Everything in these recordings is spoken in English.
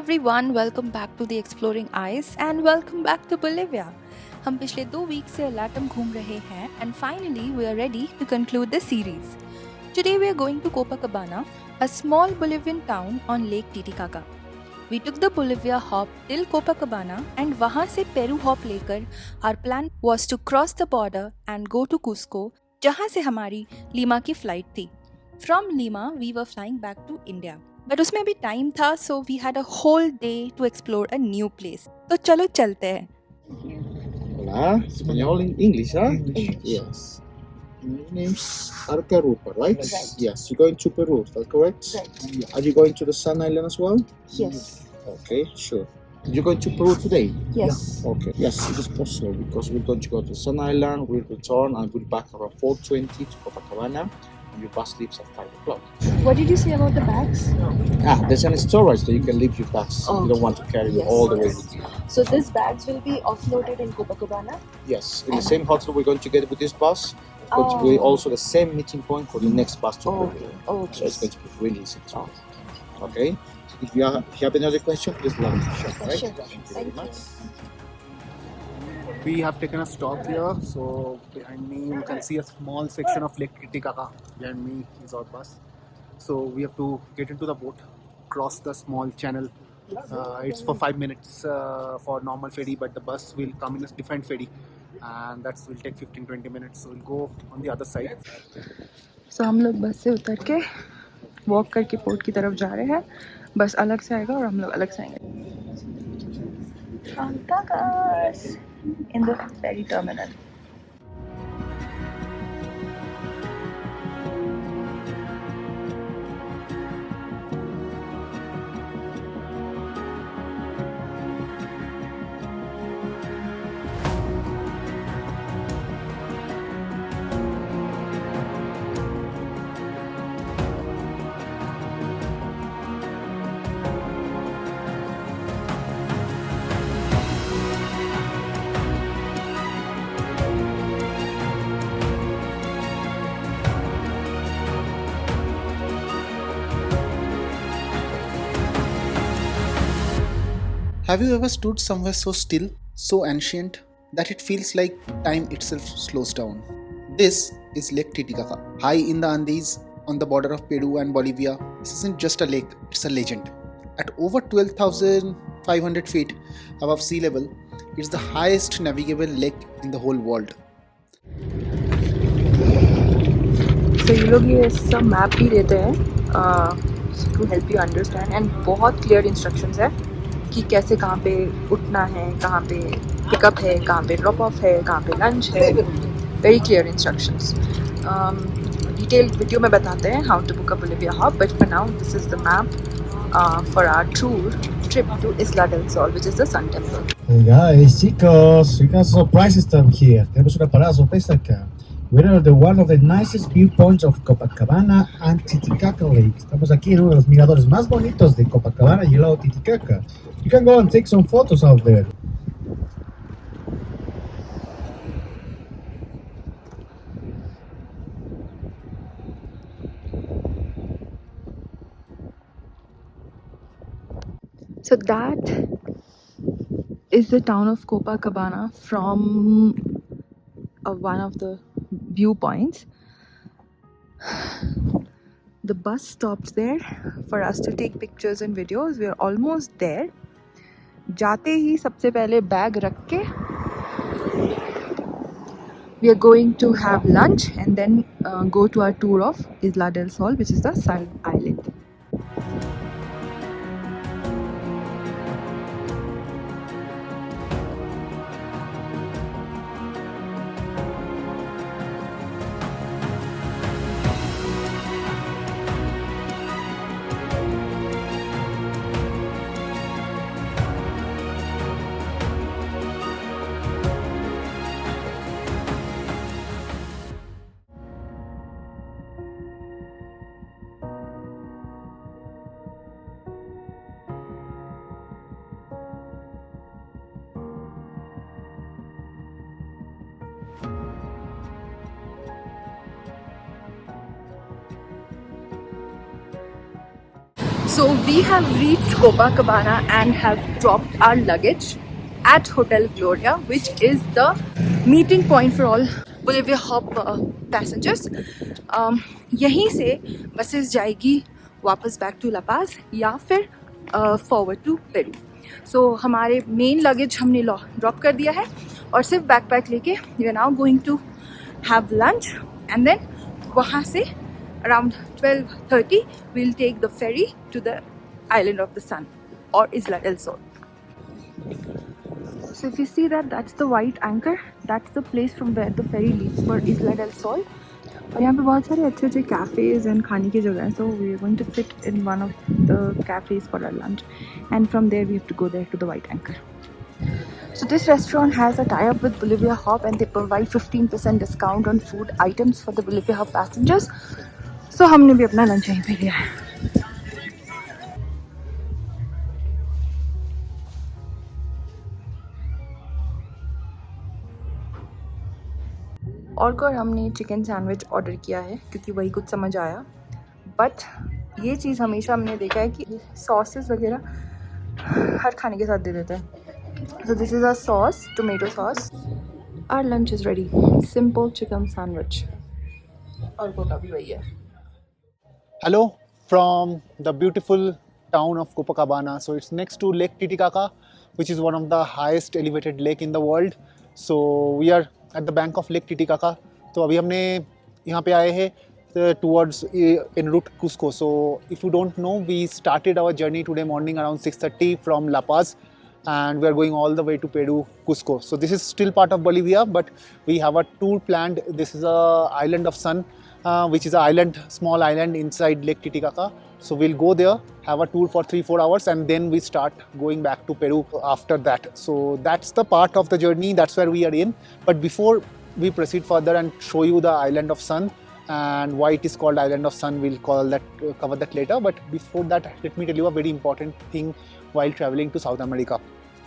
everyone, welcome back to the Exploring Eyes and welcome back to Bolivia. हम पिछले 2 weeks से LATAM घूम रहे हैं and finally we are ready to conclude the series. Today we are going to Copacabana, a small Bolivian town on Lake Titicaca. We took the Bolivia Hop till Copacabana and वहाँ से Peru Hop लेकर our plan was to cross the border and go to Cusco, जहाँ से हमारी Lima की flight थी. From Lima we were flying back to India. But उसमें भी टाइम था so we had a whole day to explore a new place तो चलो चलते हैं. Hola, español, English, huh? English. Yes. Your name's Arcarupa, right? Right. Yes. You're going to Peru, is that correct? Right. Yeah. Are you going to the Sun Island as well? Yes. Okay, sure. You're going to Peru today? Yes. Okay. Yes, it is possible because we're going to go to the Sun Island, we'll return and we'll be back around 4:20 to Copacabana. Your bus leaves at 5 o'clock. What did you say about the bags? There's an storage that you can leave your bags. You don't want to carry it Yes. all the way with you. So these bags will be offloaded in Copacabana? Yes, in the same hotel we're going to get with this bus. It's going to be also the same meeting point for the next bus to Peru. Okay. So Okay. it's going to be really easy this one. Okay? If you have any other question, please let me know. Right? Sure. Thank you very Thank much. We have taken a stop here, so behind me you can see a small section of Lake Titicaca. Behind me is our bus. So we have to get into the boat, cross the small channel. It's for 5 minutes for normal ferry, but the bus will come in a different ferry, and that will take 15-20 minutes. So we'll go on the other side. सो हम लोग बस से उतर के walk करके port की तरफ जा रहे हैं. बस अलग से आएगा और हम लोग अलग से आएंगे. In the ferry terminal. Have you ever stood somewhere so still, so ancient, that it feels like time itself slows down? This is Lake Titicaca, high in the Andes on the border of Peru and Bolivia. This isn't just a lake, it's a legend. At over 12,500 feet above sea level, it's the highest navigable lake in the whole world. So ये लोग ये सब map भी देते हैं to help you understand and बहुत clear instructions है कि कैसे कहाँ पे उठना है, कहाँ पे पिकअप है, कहाँ पे ड्रॉप ऑफ है, कहाँ पे लंच है. Very clear instructions. Detailed video में बताते हैं how to book a Bolivia Hop, but for now this is the map for our trip to Isla del Sol, which is the Sun Temple. Hey guys, chicos, we got surprises down here. Tenemos una parada sorpresa acá. We're at one of the nicest viewpoints of Copacabana and Titicaca Lake. Estamos aquí en uno de los miradores más bonitos de Copacabana y el lago Titicaca. You can go and take some photos out there. So that is the town of Copacabana from one of the viewpoints. The bus stopped there for us to take pictures and videos. We are almost there. जाते ही सबसे पहले bag रख के we are going to have lunch and then go to our tour of Isla del Sol, which is the Sun Island. So we have reached Copacabana and have dropped our luggage at Hotel Gloria, which is the meeting point for all Bolivia Hop passengers. यहीं से buses जाएगी वापस back to La Paz या फिर forward to Peru. सो हमारे main luggage हमने drop कर दिया है और सिर्फ बैकपैक लेके we are now going to have lunch and then वहाँ से around 12:30 we'll take the ferry to the island of the sun or Isla del Sol. So if you see that, that's the white anchor, that's the place from where the ferry leaves for Isla del Sol. और यहाँ पे बहुत सारे अच्छे अच्छे cafes and खाने की जगह हैं. So we are going to sit in one of the cafes for our lunch and from there we have to go there to the white anchor. So this restaurant has a tie-up with Bolivia Hop and they provide 15% discount on food items for the Bolivia Hop passengers. So हमने भी अपना lunch यहीं पे लिया है. और हमने chicken sandwich order किया है क्योंकि वही कुछ समझ आया. बट ये चीज़ हमेशा हमने देखा है कि सॉसेस वगैरह हर खाने के साथ दे देते हैं. So this is our sauce, tomato sauce. Our lunch is ready. Simple chicken sandwich. और कोटा भी वही है. Hello from the beautiful town of Copacabana. So it's next to Lake Titicaca, which is one of the highest elevated lake in the world. So we are at the bank of Lake Titicaca. तो अभी हमने यहाँ पे आए हैं towards en route Cusco. So if you don't know, we started our journey today morning around 6:30 from La Paz and we are going all the way to Peru, Cusco. So this is still part of Bolivia, but we have a tour planned. This is a island of sun, which is an island, small island inside Lake Titicaca. So we'll go there, have a tour for 3-4 hours and then we start going back to Peru after that. So that's the part of the journey, that's where we are in. But before we proceed further and show you the island of sun and why it is called island of sun, we'll cover that later. But before that, let me tell you a very important thing while traveling to South America.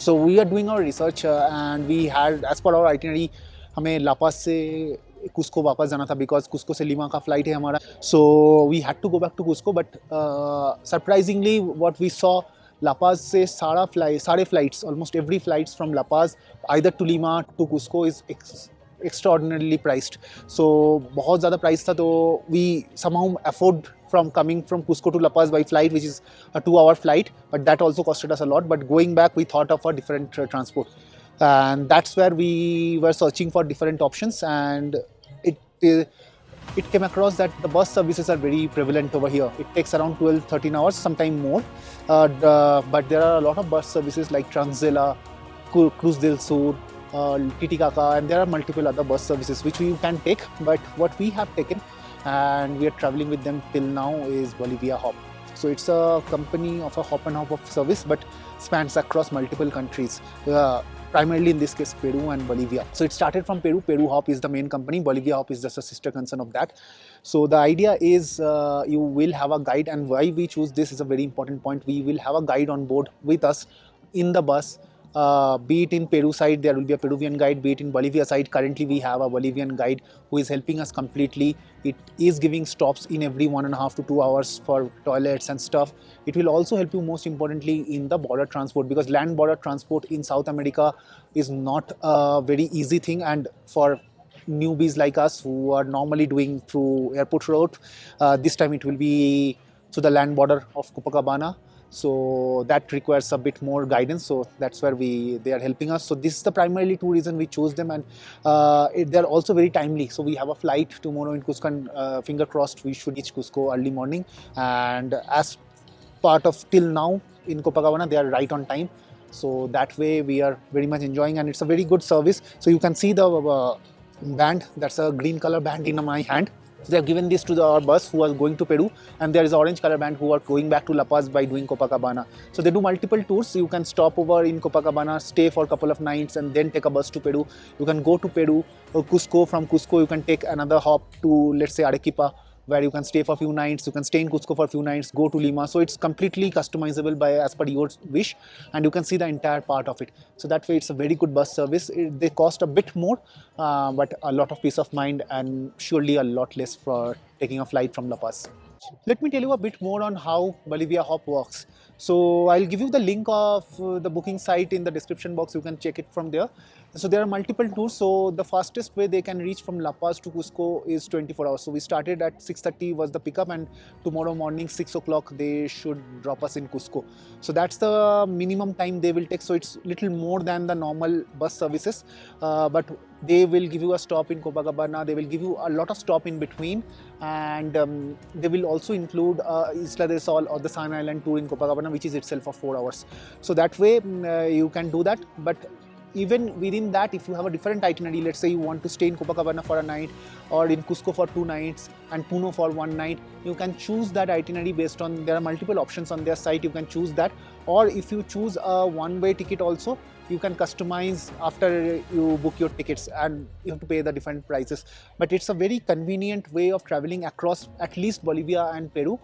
So we are doing our research and we had, as per our itinerary, हमें La Paz से कुस्को वापस जाना था because कुस्को से Lima का flight है हमारा. So we had to go back to Cusco but surprisingly what we saw, La Paz से सारे flights, almost every flights from La Paz either to Lima to Cusco is extraordinarily priced. So बहुत ज़्यादा price था. तो we somehow afford from coming from Cusco to La Paz by flight, which is a 2-hour flight, but that also costed us a lot. But going back, we thought of a different transport, and that's where we were searching for different options. And it came across that the bus services are very prevalent over here. It takes around 12-13 hours, sometime more. But there are a lot of bus services like Transila, Cruz del Sur, Titicaca, and there are multiple other bus services which you can take. But what we have taken and we are traveling with them till now is Bolivia Hop. So it's a company of a hop and hop of service, but spans across multiple countries. Primarily in this case Peru and Bolivia. So it started from Peru. Peru Hop is the main company. Bolivia Hop is just a sister concern of that. So the idea is you will have a guide, and why we choose this is a very important point. We will have a guide on board with us in the bus. Be it in Peru side, there will be a Peruvian guide. Be it in Bolivia side, currently we have a Bolivian guide who is helping us completely. It is giving stops in every 1.5 to 2 hours for toilets and stuff. It will also help you most importantly in the border transport, because land border transport in South America is not a very easy thing, and for newbies like us who are normally doing through airport route, this time it will be to the land border of Copacabana. So that requires a bit more guidance. So that's where they are helping us. So this is the primarily two reason we chose them, and they're also very timely. So we have a flight tomorrow in Cusco, and finger crossed we should reach Cusco early morning. And as part of till now in Copacabana, they are right on time. So that way we are very much enjoying, and it's a very good service. So you can see the band, that's a green color band in my hand. So they have given this to our bus who are going to Peru, and there is orange color band who are going back to La Paz by doing Copacabana. So they do multiple tours. You can stop over in Copacabana, stay for a couple of nights, and then take a bus to Peru. You can go to Peru or Cusco. From Cusco, you can take another hop to, let's say, Arequipa, where you can stay for a few nights. You can stay in Cusco for a few nights, go to Lima. So it's completely customizable by as per your wish, and you can see the entire part of it. So that way it's a very good bus service. They cost a bit more, but a lot of peace of mind, and surely a lot less for taking a flight from La Paz. Let me tell you a bit more on how Bolivia Hop works. So I'll give you the link of the booking site in the description box. You can check it from there. So there are multiple tours. So the fastest way they can reach from La Paz to Cusco is 24 hours. So we started at 6:30 was the pickup, and tomorrow morning 6 o'clock they should drop us in Cusco. So that's the minimum time they will take. So it's little more than the normal bus services, but they will give you a stop in Copacabana. They will give you a lot of stop in between, and they will also include Isla de Sol or the Sun Island tour in Copacabana, which is itself of 4 hours. So that way you can do that. But even within that, if you have a different itinerary, let's say you want to stay in Copacabana for a night or in Cusco for 2 nights and Puno for 1 night, you can choose that itinerary based on, there are multiple options on their site, you can choose that. Or if you choose a one-way ticket also, you can customize after you book your tickets, and you have to pay the different prices. But it's a very convenient way of traveling across at least Bolivia and Peru.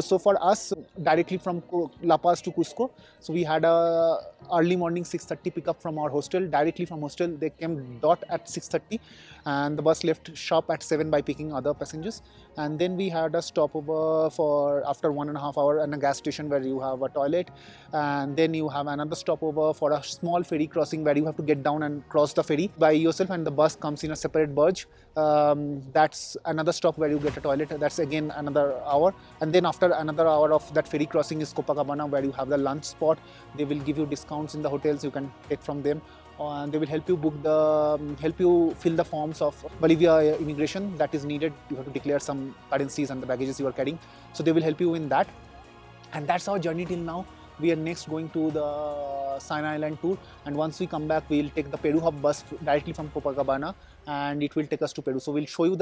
So for us, directly from La Paz to Cusco, so we had a early morning 6:30 pickup from our hostel. Directly from hostel, they came dot at 6:30, and the bus left sharp at 7 by picking other passengers. And then we had a stopover for after 1.5 hours and a gas station where you have a toilet, and then you have another stopover for a small ferry crossing where you have to get down and cross the ferry by yourself, and the bus comes in a separate barge. That's another stop where you get a toilet. That's again another hour, and then after another hour of that ferry crossing is Copacabana, where you have the lunch spot. They will give you discounts in the hotels. You can take from them. And they will help you help you fill the forms of Bolivia immigration that is needed. You have to declare some currencies and the baggages you are carrying. So they will help you in that. And that's our journey till now. We are next going to the Sun Island tour, and once we come back, we'll take the Peru Hop bus directly from Copacabana, and it will take us to Peru. So we'll show you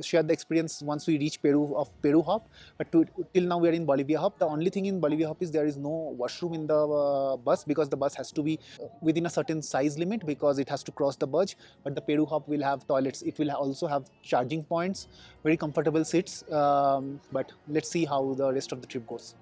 share the experience once we reach Peru of Peru Hop. But till now we are in Bolivia Hop. The only thing in Bolivia Hop is there is no washroom in the bus, because the bus has to be within a certain size limit, because it has to cross the barge. But the Peru Hop will have toilets. It will also have charging points, very comfortable seats. But let's see how the rest of the trip goes.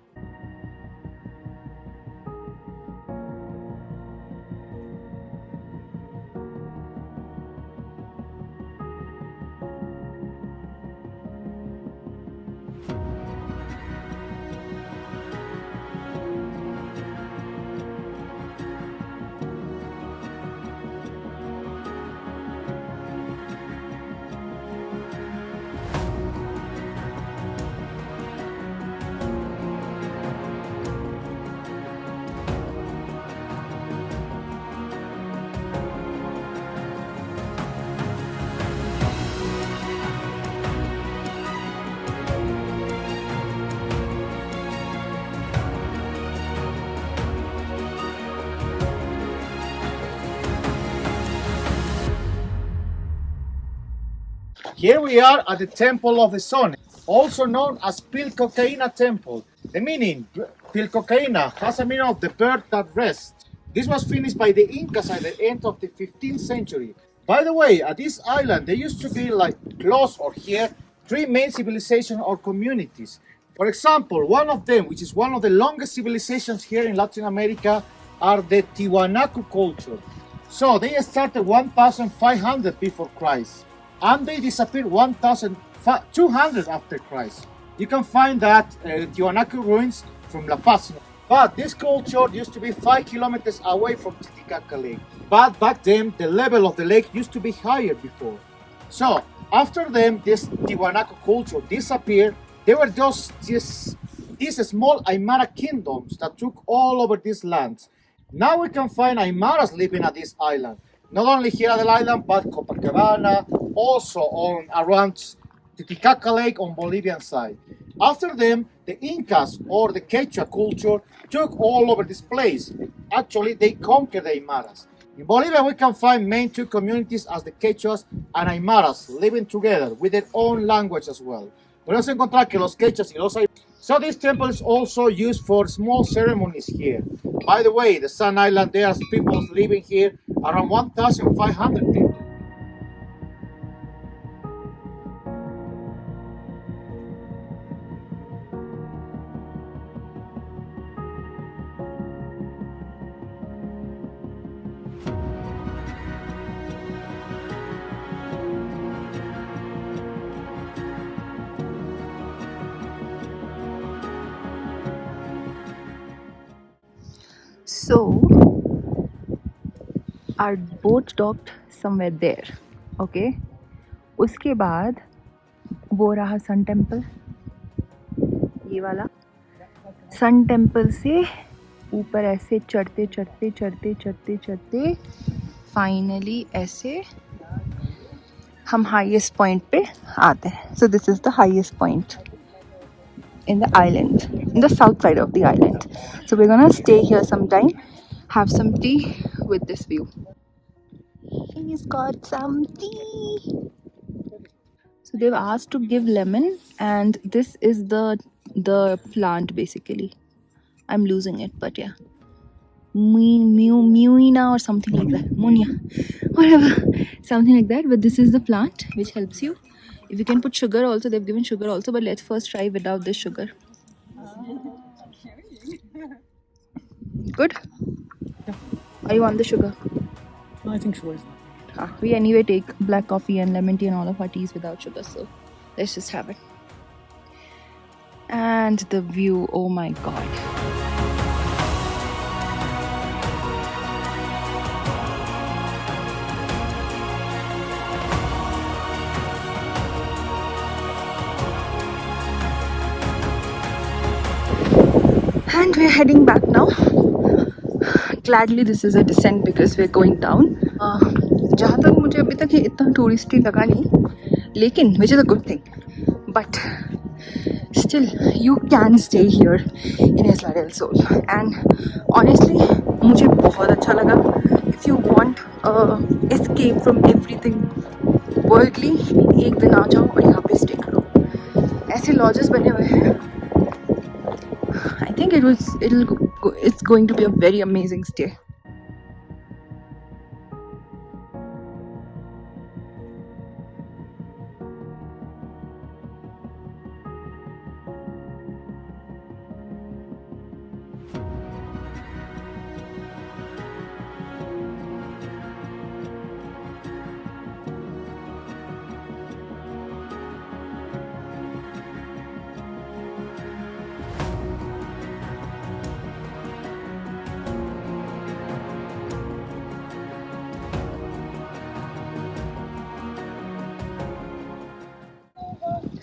Here we are at the Temple of the Sun, also known as Pilcocaina Temple. The meaning, Pilcocaina, has a meaning of the bird that rests. This was finished by the Incas at the end of the 15th century. By the way, at this island, there used to be like close or here 3 main civilizations or communities. For example, one of them, which is one of the longest civilizations here in Latin America, are the Tiwanaku culture. So they started 1500 before Christ, and they disappeared 1200 after Christ. You can find that Tiwanaku ruins from La Paz. But this culture used to be 5 kilometers away from Titicaca Lake. But back then, the level of the lake used to be higher before. So after them, this Tiwanaku culture disappeared. There were just these small Aymara kingdoms that took all over these lands. Now we can find Aymaras living at this island. Not only here at the island, but Copacabana, also on around Titicaca Lake on Bolivian side. After them, the Incas or the Quechua culture took all over this place. Actually, they conquered the Aymaras. In Bolivia, we can find main 2 communities as the Quechuas and Aymaras living together with their own language as well. Podemos encontrar que los Quechuas y los Aymaras. So this temple is also used for small ceremonies here. By the way, the Sun Island, there are people living here, around 1,500 people. So our boat docked somewhere there. Okay. उसके बाद वो रहा sun temple, ये वाला sun temple से ऊपर ऐसे चढ़ते चढ़ते चढ़ते चढ़ते चढ़ते फाइनली ऐसे हम हाईएस्ट पॉइंट पे आते हैं. So this is the highest point in the island, in the south side of the island. So we're gonna stay here sometime, have some tea with this view. He's got some tea. So they've asked to give lemon, and this is the plant basically. I'm losing it, but yeah, muina or something like that, munia, whatever, something like that. But this is the plant which helps you. If you can put sugar also, they've given sugar also, but let's first try without this sugar. Good? Are you on the sugar? I think sugar is not. We anyway take black coffee and lemon tea and all of our teas without sugar, so let's just have it. And the view, oh my god. And we're heading back now. Gladly this is a descent because we're going down. जहाँ तक मुझे अभी तक ये इतना touristy लगा नहीं, लेकिन which is a good thing, but still you can stay here in Isla del Sol. And honestly मुझे बहुत अच्छा लगा. If you want escape from everything worldly, एक दिन आ जाओ और यहाँ पे स्टे करो. ऐसे लॉजेस बने हुए हैं. I think it's going to be a very amazing stay.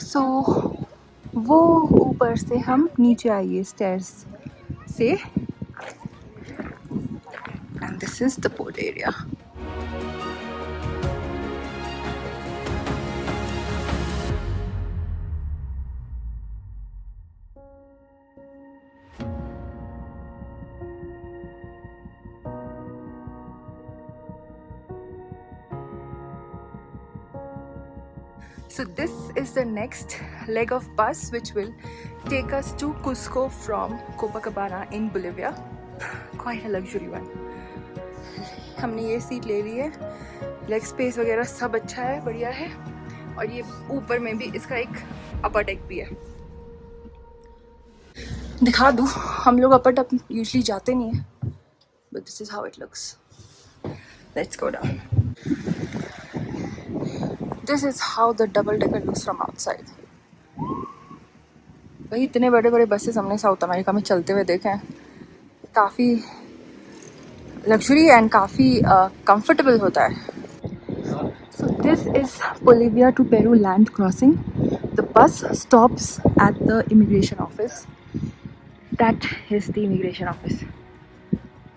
So वो ऊपर से हम नीचे आइए स्टेयर्स से, and this is the boat area. So this is the next leg of bus which will take us to Cusco from Copacabana in Bolivia. Quite a luxury one. हमने ये seat ले ली है, लेग स्पेस वगैरह सब अच्छा है, बढ़िया है. और ये ऊपर में भी इसका एक अपर डेक भी है. दिखा दूँ, हम लोग अपर डेक यूजुअली जाते नहीं है, but this is how it looks. Let's go down. This is how the double decker looks from outside. भाई इतने बड़े बड़े बसेस हमने साउथ अमेरिका में चलते हुए देखे हैं. काफ़ी लग्जरी एंड काफ़ी कंफर्टेबल होता है. So this is Bolivia to Peru land crossing. The bus stops at the immigration office. That is the immigration office.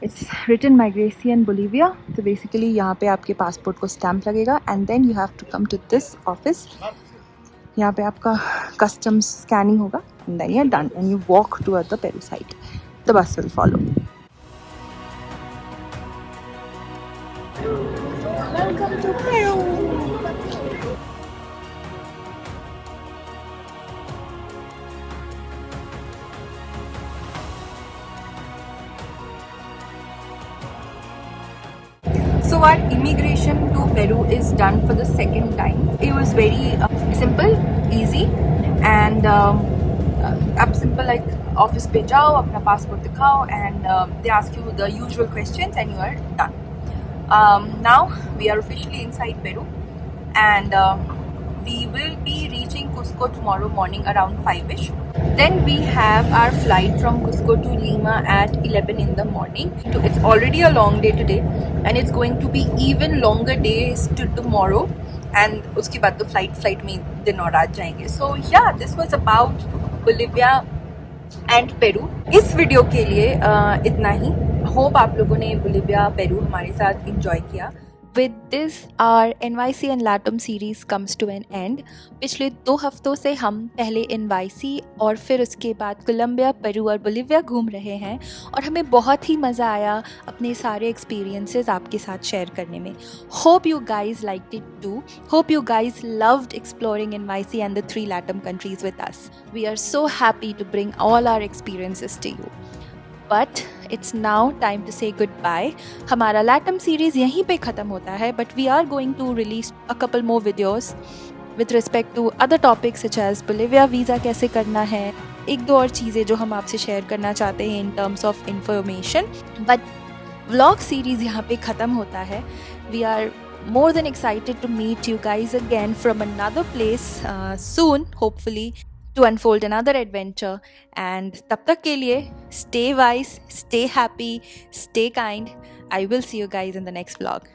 It's written Migration Bolivia. So basically यहाँ पे आपके पासपोर्ट को स्टैम्प लगेगा and then you have to come to this office. यहाँ पे आपका customs scanning होगा and then you're done and you walk toward the Peru side. The bus will follow. Welcome to Peru. So our immigration to Peru is done for the second time. It was very simple, easy, and अब simple like office पे जाओ, अपना passport दिखाओ, and they ask you the usual questions, and you are done. Now we are officially inside Peru, and We will be reaching Cusco tomorrow morning around 5ish. Then we have our flight from Cusco to Lima at 11 in the morning. So it's already a long day today and it's going to be even longer days to tomorrow. And उसके बाद तो flight में दिन और रात जाएंगे. So yeah, this was about Bolivia and Peru. इस video के लिए इतना ही. होप आप लोगों ने बोलिविया पेरू हमारे साथ इंजॉय किया. With this our NYC and Latam series comes to an end. पिछले 2 हफ्तों से हम पहले NYC और फिर उसके बाद कोलंबिया, पेरू और बोलिविया घूम रहे हैं और हमें बहुत ही मज़ा आया अपने सारे एक्सपीरियंसेस आपके साथ शेयर करने में. Hope you guys liked it too. Hope you guys loved exploring NYC and the 3 LATAM countries with us. We are so happy to bring all our experiences to you. But it's now time to say goodbye. हमारा LATAM series यहीं पे ख़त्म होता है, but we are going to release a couple more videos with respect to other topics such as Bolivia visa कैसे करना है, 1-2 और चीज़ें जो हम आपसे शेयर करना चाहते हैं in terms of information. But vlog series यहाँ पे ख़त्म होता है. We are more than excited to meet you guys again from another place soon, hopefully, to unfold another adventure. And तब तक के लिए stay wise, stay happy, stay kind. I will see you guys in the next vlog.